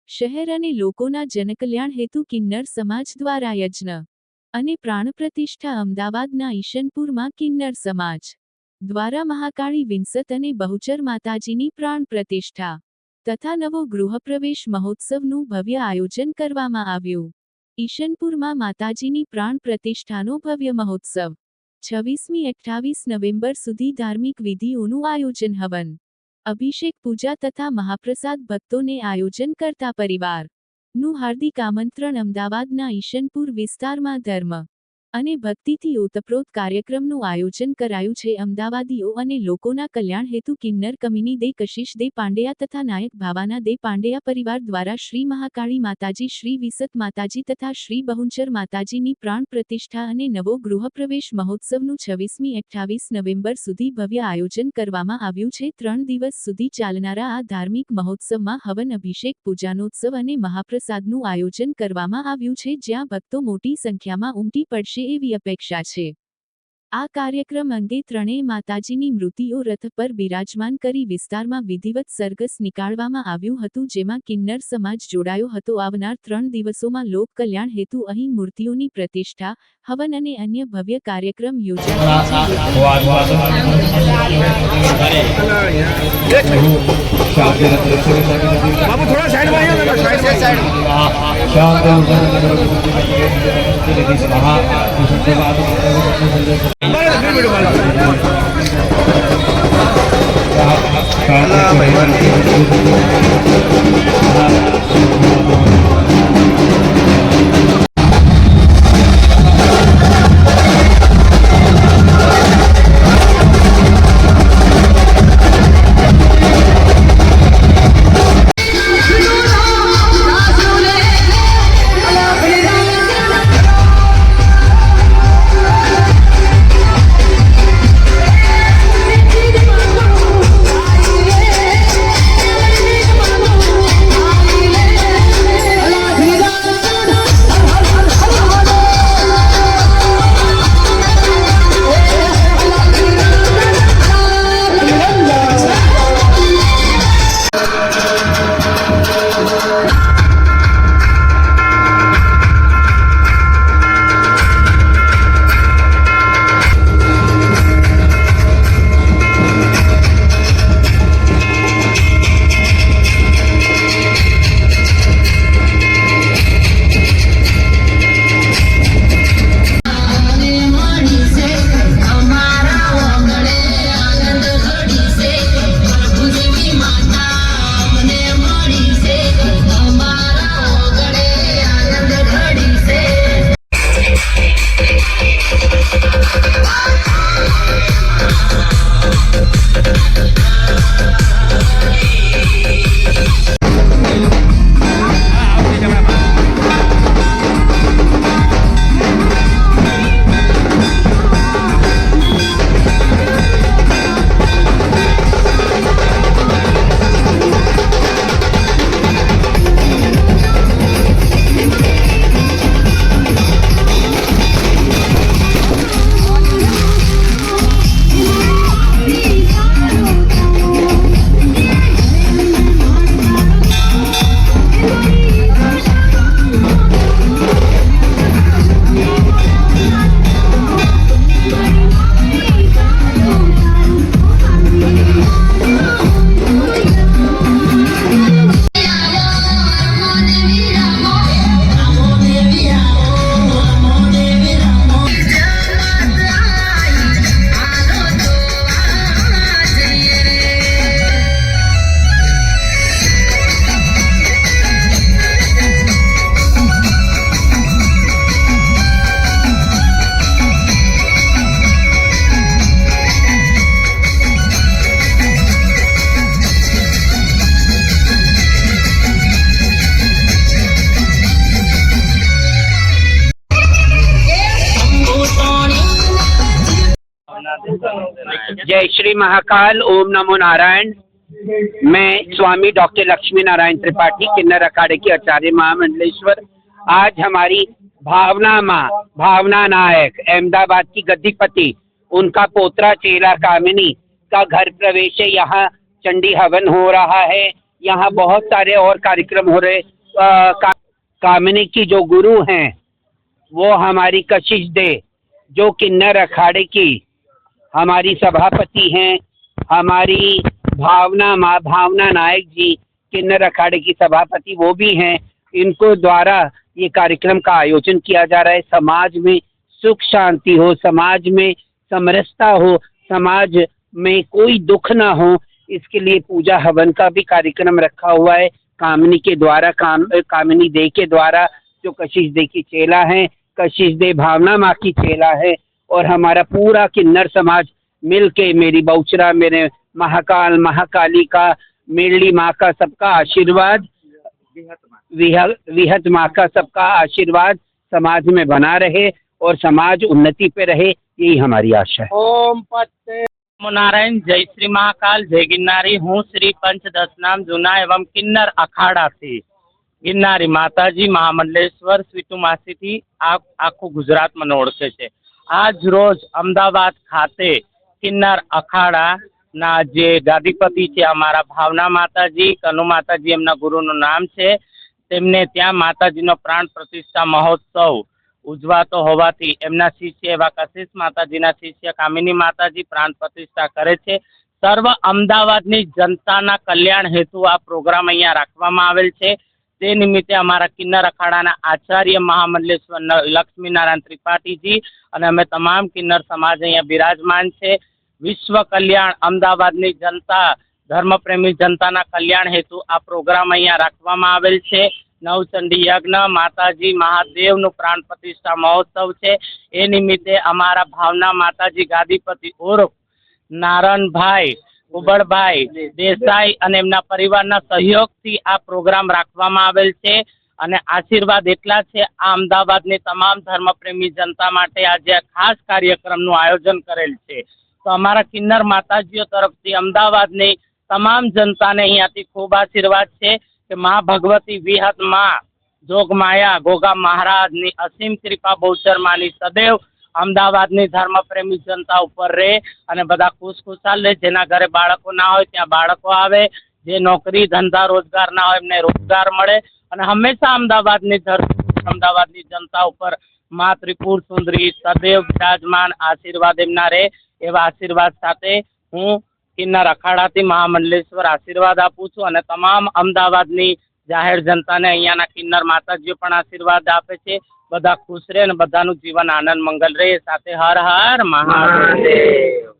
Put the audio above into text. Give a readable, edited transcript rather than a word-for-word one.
શહેર અને લોકોના જનકલ્યાણ હેતુ કિન્નર સમાજ દ્વારા યજ્ઞ અને પ્રાણ પ્રતિષ્ઠા અમદાવાદના ઈશનપુરમાં કિન્નર સમાજ દ્વારા મહાકાળી વિંસત અને બહુચર માતાજીની પ્રાણ પ્રતિષ્ઠા તથા નવો ગૃહપ્રવેશ મહોત્સવનું ભવ્ય આયોજન કરવામાં આવ્યું। ઈશનપુરમાં માતાજીની પ્રાણ પ્રતિષ્ઠાનો ભવ્ય મહોત્સવ 26મી-28 નવેમ્બર સુધી ધાર્મિક વિધિઓનું આયોજન, હવન, અભિષેક, પૂજા તથા મહાપ્રસાદ ભક્તોને આયોજન કરતા પરિવારનું હાર્દિક આમંત્રણ। અમદાવાદના ઈશનપુર વિસ્તારમાં ધર્મ અને ભક્તિથી ઓતપ્રોત કાર્યક્રમનું આયોજન કરાયું છે। અમદાવાદીઓ અને લોકોના કલ્યાણ હેતુ કિન્નર કમિની દે કશિશ દે પાંડેયા તથા નાયક ભાવાના દે પાંડેયા પરિવાર દ્વારા શ્રી મહાકાળી માતાજી, શ્રી વિસત માતાજી તથા શ્રી બહુચર માતાજીની પ્રાણ પ્રતિષ્ઠા અને નવો ગૃહપ્રવેશ મહોત્સવનું 26મી-28 નવેમ્બર સુધી ભવ્ય આયોજન કરવામાં આવ્યું છે। 3 દિવસ સુધી ચાલનારા આ ધાર્મિક મહોત્સવમાં હવન, અભિષેક, પૂજાનોત્સવ અને મહાપ્રસાદનું આયોજન કરવામાં આવ્યું છે, જ્યાં ભક્તો મોટી સંખ્યામાં ઉમટી પડશે એવી અપેક્ષા છે। આ કાર્યક્રમ અંગે ત્રણેય માતાજીની મૂર્તિઓ રથ પર બિરાજમાન કરી વિસ્તારમાં વિધિવત સરઘસ નીકાળવામાં આવ્યું હતું, જેમાં કિન્નર સમાજ જોડાયો હતો। આવનાર 3 દિવસોમાં લોક કલ્યાણ હેતુ અહીં મૂર્તિઓની પ્રતિષ્ઠા, હવન અને અન્ય ભવ્ય કાર્યક્રમ जय श्री महाकाल, ओम नमो नारायण। मैं स्वामी डॉक्टर लक्ष्मी नारायण त्रिपाठी, किन्नर अखाड़े की आचार्य महामंडलेश्वर। आज हमारी भावना नायक अहमदाबाद की गद्दीपति, उनका पोतरा चेला कामिनी का घर प्रवेश है। यहाँ चंडी हवन हो रहा है, यहाँ बहुत सारे और कार्यक्रम हो रहे। कामिनी की जो गुरु हैं वो हमारी कशिश दे, जो किन्नर अखाड़े की हमारी सभापति हैं, हमारी भावना नायक जी किन्नर अखाड़े की सभापति वो भी हैं। इनको द्वारा ये कार्यक्रम का आयोजन किया जा रहा है। समाज में सुख शांति हो, समाज में समरसता हो, समाज में कोई दुख ना हो, इसके लिए पूजा हवन का भी कार्यक्रम रखा हुआ है। कामिनी के द्वारा कामिनी दे के द्वारा, जो कशिश दे की चेला है, कशिश दे भावना माँ की चेला है, और हमारा पूरा किन्नर समाज मिलके, मेरी बहुचरा, मेरे महाकाल महाकाली का, मेरली माँ का सबका आशीर्वाद, विहत माँ का सबका आशीर्वाद समाज में बना रहे और समाज उन्नति पे रहे, यही हमारी आशा है। ओम पत्ते नमो नारायण। जय श्री महाकाल, जय गिरनारी। हूँ श्री पंचदशनाम जूना एवं किन्नर અખાડાથી ગિરનારી માતાજી મહામંડલેશ્વર સ્વીટુમાસીથી આખું ગુજરાતમાં ઓળખે છે। આજ રોજ અમદાવાદ ખાતે કિન્નર અખાડાના જે ગાદીપતિ છે અમારા ભાવના માતાજી, કનુ માતાજી એમના ગુરુનું નામ છે, તેમને ત્યાં માતાજીનો પ્રાણ પ્રતિષ્ઠા મહોત્સવ ઉજવાતો હોવાથી એમના શિષ્ય એવા કશિશ માતાજીના શિષ્ય કામિની માતાજી પ્રાણ પ્રતિષ્ઠા કરે છે। સર્વ અમદાવાદની જનતાના કલ્યાણ હેતુ આ પ્રોગ્રામ અહીંયા રાખવામાં આવેલ છે। તે નિમિત્તે અમારા કિન્નર અખાડાના આચાર્ય મહામંડલેશ્વર લક્ષ્મીનારાયણ ત્રિપાઠીજી અને અમે તમામ કિન્નર સમાજ અહીંયા બિરાજમાન છે। વિશ્વ કલ્યાણ, અમદાવાદની જનતા, ધર્મપ્રેમી જનતાના કલ્યાણ હેતુ આ પ્રોગ્રામ અહીંયા રાખવામાં આવેલ છે। નવચંડી યજ્ઞ, માતાજી મહાદેવનું પ્રાણ પ્રતિષ્ઠા મહોત્સવ છે। એ નિમિત્તે અમારા ભાવના માતાજી ગાદીપતિ ઉર્ફ નારણભાઈ કુબળભાઈ દેસાઈ અને એમના પરિવારના સહયોગથી આ પ્રોગ્રામ રાખવામાં આવેલ છે। અને આશીર્વાદ એટલા છે, આ અમદાવાદની તમામ ધર્મપ્રેમી જનતા માટે આજે આ ખાસ કાર્યક્રમનું આયોજન કરેલ છે। તો અમારા કિન્નર માતાજીઓ તરફથી અમદાવાદની તમામ જનતાને અહીંયાથી ખૂબ આશીર્વાદ છે કે મા ભગવતી વિહત માં જોગમાયા ગોગા મહારાજની અસીમ કૃપા બહુચરમાની સदैव અમદાવાદની ધર્મપ્રેમી જનતા ઉપર રહે અને બધા ખુશખુશાલ રહે। જેના ઘરે બાળકો ના હોય ત્યાં બાળકો આવે, જે નોકરી ધંધા રોજગાર ના હોય એમને રોજગાર મળે અને હંમેશા અમદાવાદની જનતા ઉપર મા ત્રિપુર સુંદરી સदैव વિરાજમાન આશીર્વાદ એમના રહે। એવા આશીર્વાદ સાથે હું કિન્નર અખાડાથી મહામંડલેશ્વર આશીર્વાદ આપું છું અને તમામ અમદાવાદની જાહેર જનતાને અહીંયાના કિન્નર માતાજીઓ પણ આશીર્વાદ આપે છે। બધા ખુશ રહે અને બધાનું જીવન આનંદ મંગલ રહે। સાથે હર હર મહાદેવ।